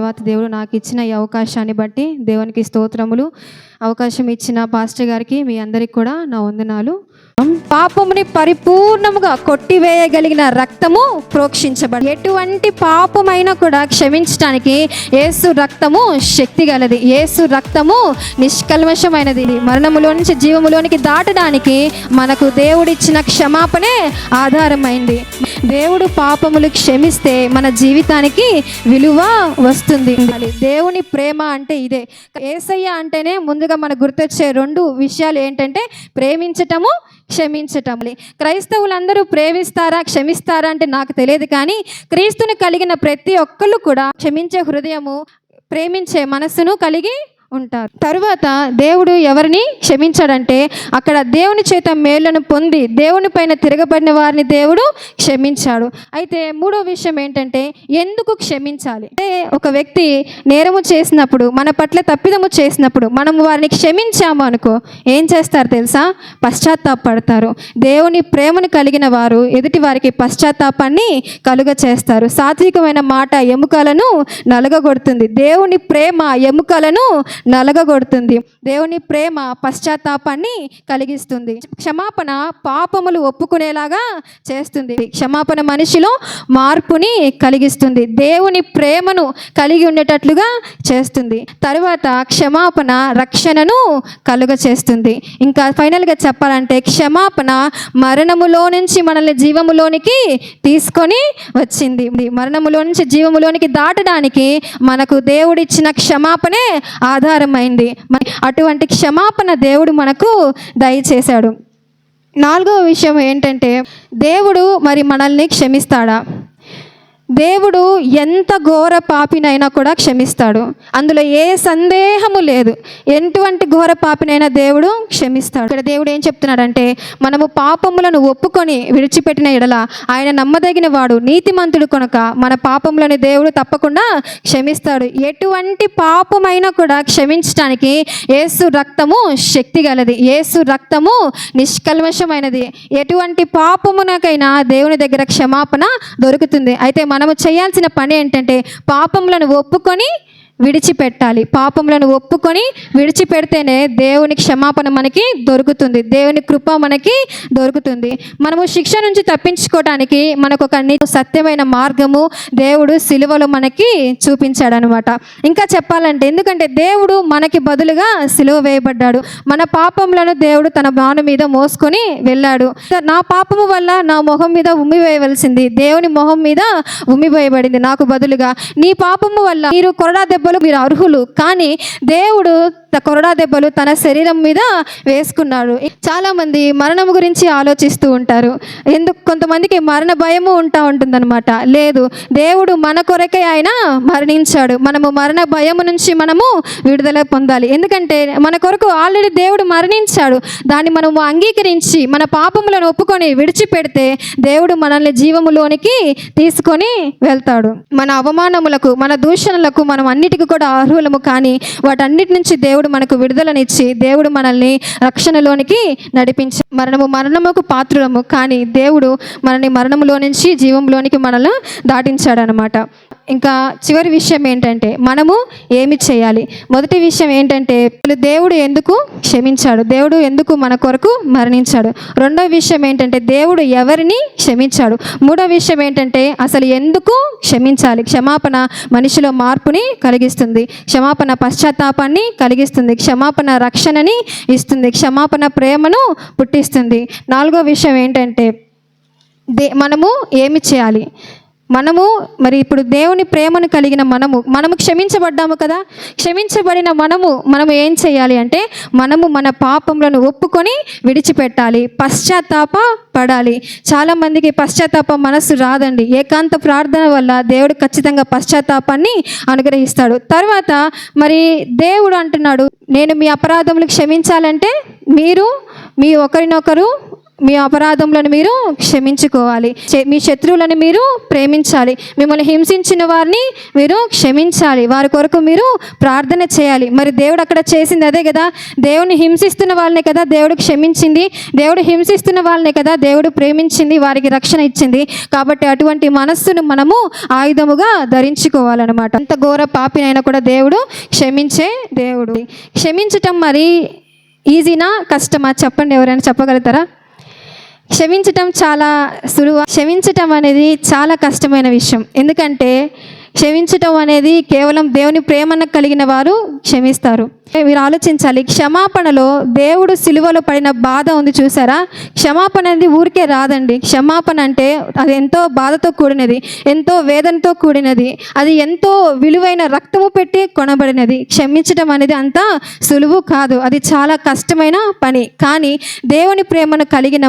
తర్వాత దేవుడు నాకు ఇచ్చిన ఈ అవకాశాన్ని బట్టి దేవునికి స్తోత్రములు. అవకాశం ఇచ్చిన పాస్టర్ గారికి, మీ అందరికి కూడా నా వందనాలు. పాపముని పరిపూర్ణముగా కొట్టివేయగలిగిన రక్తము ప్రోక్షించబడి, ఎటువంటి పాపమైనా కూడా క్షమించడానికి యేసు రక్తము శక్తి గలది. యేసు రక్తము నిష్కల్మషమైనది. మరణములో నుంచి జీవములోనికి దాటడానికి మనకు దేవుడిచ్చిన క్షమాపణే ఆధారమైంది. దేవుడు పాపములు క్షమిస్తే మన జీవితానికి విలువ వస్తుంది. దేవుని ప్రేమ అంటే ఇదే. యేసయ్య అంటేనే ముందుగా మనకు గుర్తొచ్చే రెండు విషయాలు ఏంటంటే ప్రేమించటము, క్షమించటం. క్రైస్తవులందరూ ప్రేమిస్తారా, క్షమిస్తారా అంటే నాకు తెలియదు, కానీ క్రీస్తుని కలిగిన ప్రతి ఒక్కళ్ళు కూడా క్షమించే హృదయము, ప్రేమించే మనస్సును కలిగి ఉంటారు. తరువాత దేవుడు ఎవరిని క్షమించాడంటే అక్కడ దేవుని చేత మేళ్లను పొంది దేవుని పైన తిరగబడిన వారిని దేవుడు క్షమించాడు. అయితే మూడో విషయం ఏంటంటే ఎందుకు క్షమించాలి అంటే, ఒక వ్యక్తి నేరము చేసినప్పుడు, మన పట్ల తప్పిదము చేసినప్పుడు మనం వారిని క్షమించాము అనుకో, ఏం చేస్తారు తెలుసా? పశ్చాత్తాపడతారు. దేవుని ప్రేమను కలిగిన వారు ఎదుటి వారికి పశ్చాత్తాపాన్ని కలుగ చేస్తారు. సాత్వికమైన మాట ఎముకలను నలగగొడుతుంది. దేవుని ప్రేమ ఎముకలను నలగగొడుతుంది. దేవుని ప్రేమ పశ్చాత్తాపాన్ని కలిగిస్తుంది. క్షమాపణ పాపములు ఒప్పుకునేలాగా చేస్తుంది. క్షమాపణ మనిషిలో మార్పుని కలిగిస్తుంది. దేవుని ప్రేమను కలిగి ఉండేటట్లుగా చేస్తుంది. తరువాత క్షమాపణ రక్షణను కలుగ చేస్తుంది. ఇంకా ఫైనల్గా చెప్పాలంటే క్షమాపణ మరణములో నుంచి మనల్ని జీవములోనికి తీసుకొని వచ్చింది. మరణములో నుంచి జీవములోనికి దాటడానికి మనకు దేవుడిచ్చిన క్షమాపణే ఆధారమైంది. అటువంటి క్షమాపణ దేవుడు మనకు దయచేశాడు. నాలుగవ విషయం ఏంటంటే, దేవుడు మరి మనల్ని క్షమిస్తాడా? దేవుడు ఎంత ఘోర పాపినైనా కూడా క్షమిస్తాడు. అందులో ఏ సందేహము లేదు. ఎటువంటి ఘోర పాపినైనా దేవుడు క్షమిస్తాడు. ఇక్కడ దేవుడు ఏం చెప్తున్నాడంటే, మనము పాపములను ఒప్పుకొని విడిచిపెట్టిన ఎడల ఆయన నమ్మదగిన వాడు, నీతిమంతుడు కనుక మన పాపములను దేవుడు తప్పకుండా క్షమిస్తాడు. ఎటువంటి పాపమైనా కూడా క్షమించడానికి యేసు రక్తము శక్తి గలది. యేసు రక్తము నిష్కల్మషమైనది. ఎటువంటి పాపమునకైనా దేవుని దగ్గర క్షమాపణ దొరుకుతుంది. అయితే మనము చేయాల్సిన పని ఏంటంటే పాపములను ఒప్పుకొని విడిచిపెట్టాలి. పాపములను ఒప్పుకొని విడిచిపెడితేనే దేవుని క్షమాపణ మనకి దొరుకుతుంది. దేవుని కృప మనకి దొరుకుతుంది. మనము శిక్ష నుంచి తప్పించుకోవడానికి మనకు ఒక సత్యమైన మార్గము దేవుడు సిలువలో మనకి చూపించాడనమాట. ఇంకా చెప్పాలంటే, ఎందుకంటే దేవుడు మనకి బదులుగా సిలువ వేయబడ్డాడు. మన పాపములను దేవుడు తన బాను మీద మోసుకొని వెళ్ళాడు. నా పాపము వల్ల నా మొహం మీద ఉమ్మి వేయవలసింది దేవుని మొహం మీద ఉమ్మి వేయబడింది నాకు బదులుగా. నీ పాపము వల్ల మీరు కొరడా దెబ్బ మీరు అర్హులు, కానీ దేవుడు కొరడా దెబ్బలు తన శరీరం మీద వేసుకున్నాడు. చాలా మంది మరణం గురించి ఆలోచిస్తూ ఉంటారు. కొంతమందికి మరణ భయము ఉంటుందన్నమాట. లేదు, దేవుడు మన కొరకే ఆయన మరణించాడు. మనము మరణ భయము నుంచి మనము విడుదల పొందాలి. ఎందుకంటే మన కొరకు ఆల్రెడీ దేవుడు మరణించాడు. దాన్ని మనము అంగీకరించి మన పాపములను ఒప్పుకొని విడిచిపెడితే దేవుడు మనల్ని జీవములోనికి తీసుకొని వెళ్తాడు. మన అవమానములకు, మన దూషణలకు మనం అన్నిటికీ కూడా అర్హులము, కానీ వాటన్నిటి నుంచి దేవుడు మనకు విడుదలనిచ్చి దేవుడు మనల్ని రక్షణలోనికి నడిపించి, మరణముకు పాత్రులము, కానీ దేవుడు మనల్ని మరణములో నుంచి జీవంలోనికి మనల్ని దాటించాడనమాట. ఇంకా చివరి విషయం ఏంటంటే మనము ఏమి చేయాలి? మొదటి విషయం ఏంటంటే దేవుడు ఎందుకు క్షమించాడు, దేవుడు ఎందుకు మన కొరకు మరణించాడు. రెండో విషయం ఏంటంటే దేవుడు ఎవరిని క్షమించాడు. మూడో విషయం ఏంటంటే అసలు ఎందుకు క్షమించాలి. క్షమాపణ మనిషిలో మార్పుని కలిగిస్తుంది. క్షమాపణ పశ్చాత్తాపాన్ని కలిగిస్తుంది. క్షమాపణ రక్షణని ఇస్తుంది. క్షమాపణ ప్రేమను పుట్టిస్తుంది. నాలుగో విషయం ఏంటంటే మనము ఏమి చేయాలి. మనము మరి ఇప్పుడు దేవుని ప్రేమను కలిగిన మనము క్షమించబడ్డాము కదా. క్షమించబడిన మనము ఏం చేయాలి అంటే మనము మన పాపములను ఒప్పుకొని విడిచిపెట్టాలి. పశ్చాత్తాప పడాలి. చాలామందికి పశ్చాత్తాప మనసు రాదండి. ఏకాంత ప్రార్థన వల్ల దేవుడు ఖచ్చితంగా పశ్చాత్తాపాన్ని అనుగ్రహిస్తాడు. తర్వాత మరి దేవుడు అంటున్నాడు, నేను మీ అపరాధములు క్షమించాలంటే మీరు మీ ఒకరినొకరు మీ అపరాధములను మీరు క్షమించుకోవాలి. మీ శత్రువులను మీరు ప్రేమించాలి. మిమ్మల్ని హింసించిన వారిని మీరు క్షమించాలి. వారి కొరకు మీరు ప్రార్థన చేయాలి. మరి దేవుడు అక్కడ చేసింది అదే కదా. దేవుని హింసిస్తున్న వాళ్ళనే కదా దేవుడు క్షమించింది. దేవుడు హింసిస్తున్న వాళ్ళనే కదా దేవుడు ప్రేమించింది, వారికి రక్షణ ఇచ్చింది. కాబట్టి అటువంటి మనస్సును మనము ఆయుధముగా ధరించుకోవాలన్నమాట. అంత ఘోర పాపినైనా కూడా దేవుడు క్షమించే దేవుడు. క్షమించటం మరి ఈజీనా కష్టమా చెప్పండి, ఎవరైనా చెప్పగలుగుతారా? క్షమించటం చాలా సులువు. క్షమించటం అనేది చాలా కష్టమైన విషయం. ఎందుకంటే క్షమించటం అనేది కేవలం దేవుని ప్రేమను కలిగిన వారు క్షమిస్తారు. మీరు ఆలోచించాలి, క్షమాపణలో దేవుడు సిలువలో పడిన బాధ ఉంది చూసారా. క్షమాపణ అనేది ఊరికే రాదండి. క్షమాపణ అంటే అది ఎంతో బాధతో కూడినది, ఎంతో వేదనతో కూడినది, అది ఎంతో విలువైన రక్తము పెట్టి కొనబడినది. క్షమించడం అనేది అంత సులువు కాదు, అది చాలా కష్టమైన పని. కానీ దేవుని ప్రేమను కలిగిన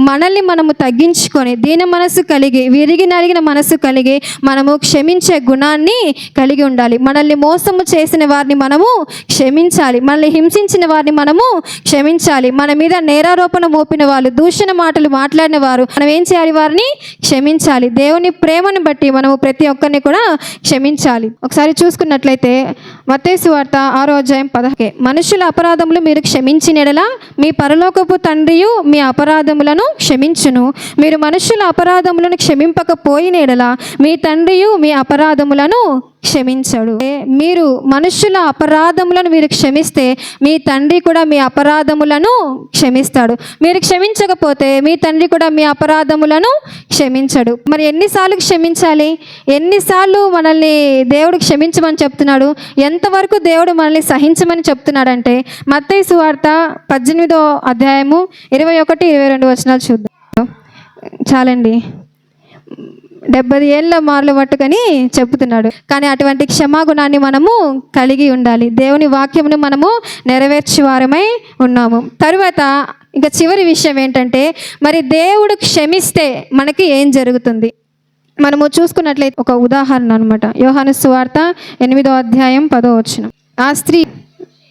మనల్ని మనము తగ్గించుకొని దీన మనసు కలిగి, విరిగి నలిగిన మనసు కలిగి మనము క్షమించే గుణాన్ని కలిగి ఉండాలి. మనల్ని మోసము చేసిన వారిని మనము క్షమించాలి. మనల్ని హింసించిన వారిని మనము క్షమించాలి. మన మీద నేరారోపణ మోపిన వాళ్ళు, దూషణ మాటలు మాట్లాడిన వారు, మనం ఏం చేయాలి? వారిని క్షమించాలి. దేవుని ప్రేమను బట్టి మనము ప్రతి ఒక్కరిని కూడా క్షమించాలి. ఒకసారి చూసుకున్నట్లయితే మత్తయి సువార్త 6వ అధ్యాయం 10 మనుషుల అపరాధములు మీరు క్షమించిన యెడల మీ పరలోకపు తండ్రియు మీ అపరాధములను క్షమించును. మీరు మనుషుల అపరాధములను క్షమింపకపోయిన యెడల మీ తండ్రియు మీ అపరాధములను క్షమించడు. మీరు మనుషుల అపరాధములను మీరు క్షమిస్తే మీ తండ్రి కూడా మీ అపరాధములను క్షమిస్తాడు. మీరు క్షమించకపోతే మీ తండ్రి కూడా మీ అపరాధములను క్షమించడు. మరి ఎన్నిసార్లు క్షమించాలి? ఎన్నిసార్లు మనల్ని దేవుడు క్షమించమని చెప్తున్నాడు? ఎంతవరకు దేవుడు మనల్ని సహించమని చెప్తున్నాడంటే మత్తయి సువార్త 18వ అధ్యాయము 21, 22 వచనాలు చూద్దాం. చాలండి, 70 ఏళ్ళ మార్లు పట్టుకొని చెప్తున్నాడు. కానీ అటువంటి క్షమాగుణాన్ని మనము కలిగి ఉండాలి. దేవుని వాక్యమును మనము నెరవేర్చేవారమై ఉన్నాము. తరువాత ఇంకా చివరి విషయం ఏంటంటే, మరి దేవుడు క్షమిస్తే మనకి ఏం జరుగుతుంది? మనము చూసుకున్నట్లయితే ఒక ఉదాహరణ అనమాట. యోహాను సువార్త 8వ అధ్యాయం 10వ వచనం. ఆ స్త్రీ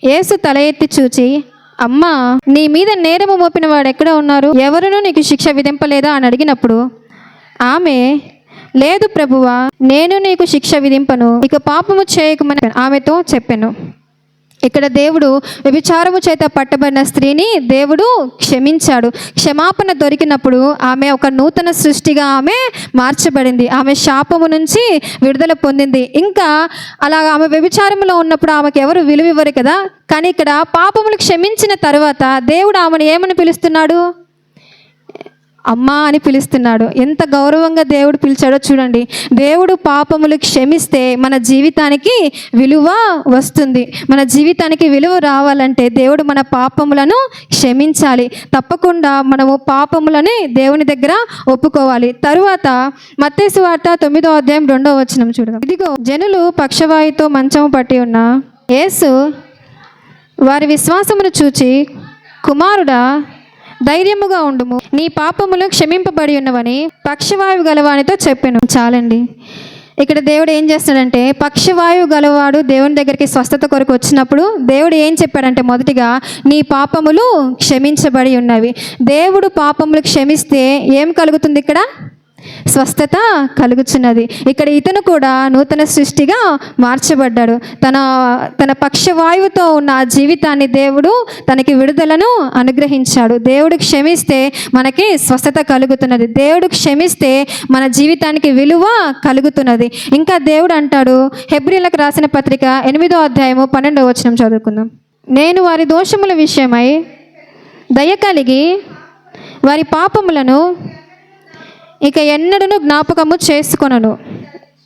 యేసు తల ఎత్తి చూచి, అమ్మా, నీ మీద నేరము మోపిన వాడు ఎక్కడ ఉన్నారు? ఎవరునూ నీకు శిక్ష విధింపలేదా అని అడిగినప్పుడు ఆమె, లేదు ప్రభువా, నేను నీకు శిక్ష విధింపను, ఇక పాపము చేయకమని ఆమెతో చెప్పెను. ఇక్కడ దేవుడు వ్యభిచారము చేత పట్టబడిన స్త్రీని దేవుడు క్షమించాడు. క్షమాపణ దొరికినప్పుడు ఆమె ఒక నూతన సృష్టిగా ఆమె మార్చబడింది. ఆమె శాపము నుంచి విడుదల పొందింది. ఇంకా అలా ఆమె వ్యభిచారంలో ఉన్నప్పుడు ఆమెకు ఎవరు విలువ ఇవ్వరు కదా. కానీ ఇక్కడ పాపములు క్షమించిన తర్వాత దేవుడు ఆమెను ఏమని పిలుస్తున్నాడు? అమ్మా అని పిలుస్తున్నాడు. ఎంత గౌరవంగా దేవుడు పిలిచాడో చూడండి. దేవుడు పాపములు క్షమిస్తే మన జీవితానికి విలువ వస్తుంది. మన జీవితానికి విలువ రావాలంటే దేవుడు మన పాపములను క్షమించాలి. తప్పకుండా మనము పాపములని దేవుని దగ్గర ఒప్పుకోవాలి. తరువాత మత్తయి సువార్త 9వ అధ్యాయం 2వ వచనం చూడదాం. ఇదిగో జనులు పక్షవాయుతో మంచము పట్టి ఉన్న యేసు వారి విశ్వాసమును చూచి, కుమారుడా, ధైర్యముగా ఉండుము, నీ పాపములు క్షమింపబడి ఉన్నవని పక్షవాయువు గలవానితో చెప్పాను. చాలండి. ఇక్కడ దేవుడు ఏం చేస్తాడంటే, పక్షవాయువు గలవాడు దేవుని దగ్గరికి స్వస్థత కొరకు వచ్చినప్పుడు దేవుడు ఏం చెప్పాడంటే, మొదటిగా నీ పాపములు క్షమించబడి ఉన్నవి. దేవుడు పాపములు క్షమిస్తే ఏం కలుగుతుంది? ఇక్కడ స్వస్థత కలుగుచున్నది. ఇక్కడ ఇతను కూడా నూతన సృష్టిగా మార్చబడ్డాడు. తన పక్షవాయువుతో ఉన్న ఆ జీవితాన్ని దేవుడు తనకి విడుదలను అనుగ్రహించాడు. దేవుడు క్షమిస్తే మనకి స్వస్థత కలుగుతున్నది. దేవుడు క్షమిస్తే మన జీవితానికి విలువ కలుగుతున్నది. ఇంకా దేవుడు అంటాడు, హెబ్రీలకు రాసిన పత్రిక 8వ అధ్యాయము 12వ వచనం చదువుకుందాం. నేను వారి దోషముల విషయమై దయ కలిగి వారి పాపములను ఇక ఎన్నడూ జ్ఞాపకము చేసుకొనను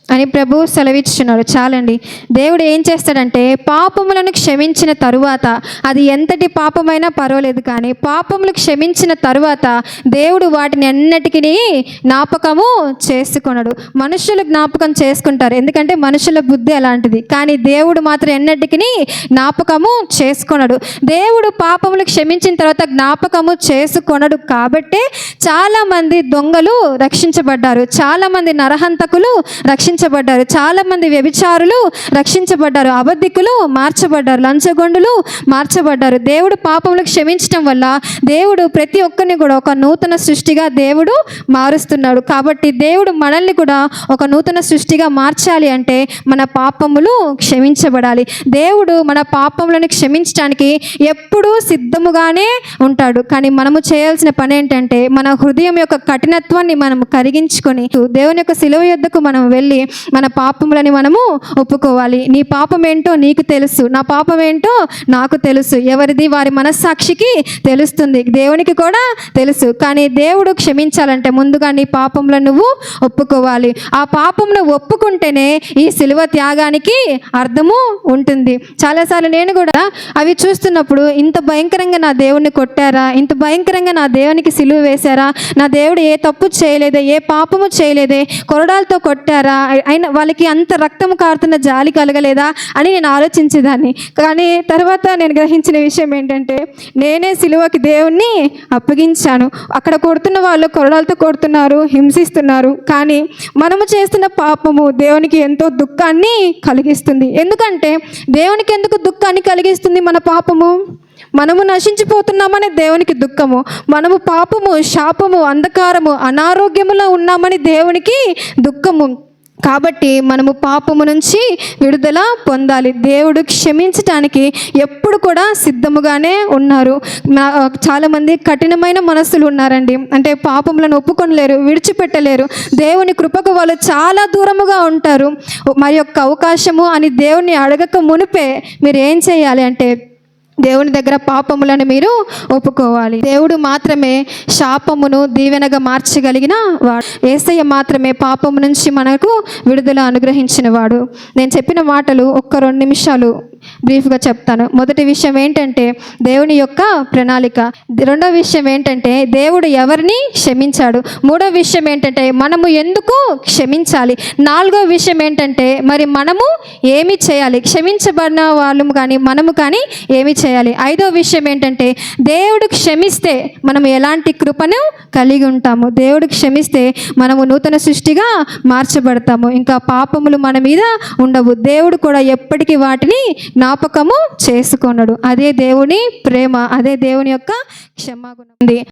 అని ప్రభు సెలవిచ్చున్నాడు. చాలండి. దేవుడు ఏం చేస్తాడంటే, పాపములను క్షమించిన తరువాత, అది ఎంతటి పాపమైనా పర్వాలేదు, కానీ పాపములు క్షమించిన తరువాత దేవుడు వాటిని అన్నిటికీ జ్ఞాపకము చేసుకొనడు. మనుషులు జ్ఞాపకం చేసుకుంటారు, ఎందుకంటే మనుషుల బుద్ధి అలాంటిది. కానీ దేవుడు మాత్రం ఎన్నటికీ జ్ఞాపకము చేసుకొనడు. దేవుడు పాపములు క్షమించిన తర్వాత జ్ఞాపకము చేసుకొనడు. కాబట్టే చాలామంది దొంగలు రక్షించబడ్డారు, చాలామంది నరహంతకులు రక్షించబడ్డారు. రక్షించబడ్డారు. చాలామంది వ్యభిచారులు రక్షించబడ్డారు, అబద్ధికులు మార్చబడ్డారు, లంచగొండులు మార్చబడ్డారు. దేవుడు పాపములు క్షమించడం వల్ల దేవుడు ప్రతి ఒక్కరిని కూడా ఒక నూతన సృష్టిగా దేవుడు మారుస్తున్నాడు. కాబట్టి దేవుడు మనల్ని కూడా ఒక నూతన సృష్టిగా మార్చాలి అంటే మన పాపములు క్షమించబడాలి. దేవుడు మన పాపములను క్షమించడానికి ఎప్పుడూ సిద్ధముగానే ఉంటాడు. కానీ మనము చేయాల్సిన పని ఏంటంటే మన హృదయం యొక్క కఠినత్వాన్ని మనం కరిగించుకొని దేవుని యొక్క శిలువ యొద్దకు మనం వెళ్ళి మన పాపములని మనము ఒప్పుకోవాలి. నీ పాపం ఏంటో నీకు తెలుసు, నా పాపం ఏంటో నాకు తెలుసు. ఎవరిది వారి మనస్సాక్షికి తెలుస్తుంది, దేవునికి కూడా తెలుసు. కానీ దేవుడు క్షమించాలంటే ముందుగా నీ పాపములను నువ్వు ఒప్పుకోవాలి. ఆ పాపమును ఒప్పుకుంటేనే ఈ శిలువ త్యాగానికి అర్థము ఉంటుంది. చాలాసార్లు నేను కూడా అవి చూస్తున్నప్పుడు ఇంత భయంకరంగా నా దేవుణ్ణి కొట్టారా, ఇంత భయంకరంగా నా దేవునికి సిలువ వేశారా, నా దేవుడు ఏ తప్పు చేయలేదే, ఏ పాపము చేయలేదే, కొరడాలతో కొట్టారా, అయినా వాళ్ళకి అంత రక్తము కారుతున్న జాలి కలగలేదా అని నేను ఆలోచించేదాన్ని. కానీ తర్వాత నేను గ్రహించిన విషయం ఏంటంటే నేనే సిలువకి దేవుణ్ణి అప్పగించాను. అక్కడ కొడుతున్న వాళ్ళు కొరడాలతో కొడుతున్నారు, హింసిస్తున్నారు. కానీ మనము చేస్తున్న పాపము దేవునికి ఎంతో దుఃఖాన్ని కలిగిస్తుంది. ఎందుకంటే దేవునికి ఎందుకు దుఃఖాన్ని కలిగిస్తుంది మన పాపము? మనము నశించిపోతున్నామని దేవునికి దుఃఖము, మనము పాపము, శాపము, అంధకారము, అనారోగ్యములో ఉన్నామని దేవునికి దుఃఖము. కాబట్టి మనము పాపము నుంచి విడుదల పొందాలి. దేవుడు క్షమించటానికి ఎప్పుడు కూడా సిద్ధముగానే ఉన్నారు. చాలామంది కఠినమైన మనస్సులు ఉన్నారండి. అంటే పాపములను ఒప్పుకొనలేరు, విడిచిపెట్టలేరు. దేవుని కృపకు వాళ్ళు చాలా దూరముగా ఉంటారు. మరి యొక్క అవకాశము అని దేవుని అడగక మునిపే మీరు ఏం చేయాలి అంటే దేవుని దగ్గర పాపములను మీరు ఒప్పుకోవాలి. దేవుడు మాత్రమే శాపమును దీవెనగా మార్చగలిగిన వాడు. యేసయ్య మాత్రమే పాపము నుంచి మనకు విడుదల అనుగ్రహించిన వాడు. నేను చెప్పిన మాటలు ఒక్క 2 నిమిషాలు బ్రీఫ్గా చెప్తాను. మొదటి విషయం ఏంటంటే దేవుని యొక్క ప్రణాళిక. రెండవ విషయం ఏంటంటే దేవుడు ఎవరిని క్షమించాడు. మూడవ విషయం ఏంటంటే మనము ఎందుకు క్షమించాలి. నాలుగవ విషయం ఏంటంటే మరి మనము ఏమి చేయాలి, క్షమించబడిన వాళ్ళము కానీ మనము కానీ ఏమి చేయాలి. ఐదవ విషయం ఏంటంటే దేవుడు క్షమిస్తే మనం ఎలాంటి కృపను కలిగి ఉంటాము. దేవుడు క్షమిస్తే మనము నూతన సృష్టిగా మార్చబడతాము. ఇంకా పాపములు మన మీద ఉండవు. దేవుడు కూడా ఎప్పటికీ వాటిని జ్ఞాపకము చేసుకొనడు. అదే దేవుని ప్రేమ, అదే దేవుని యొక్క క్షమాగుణం.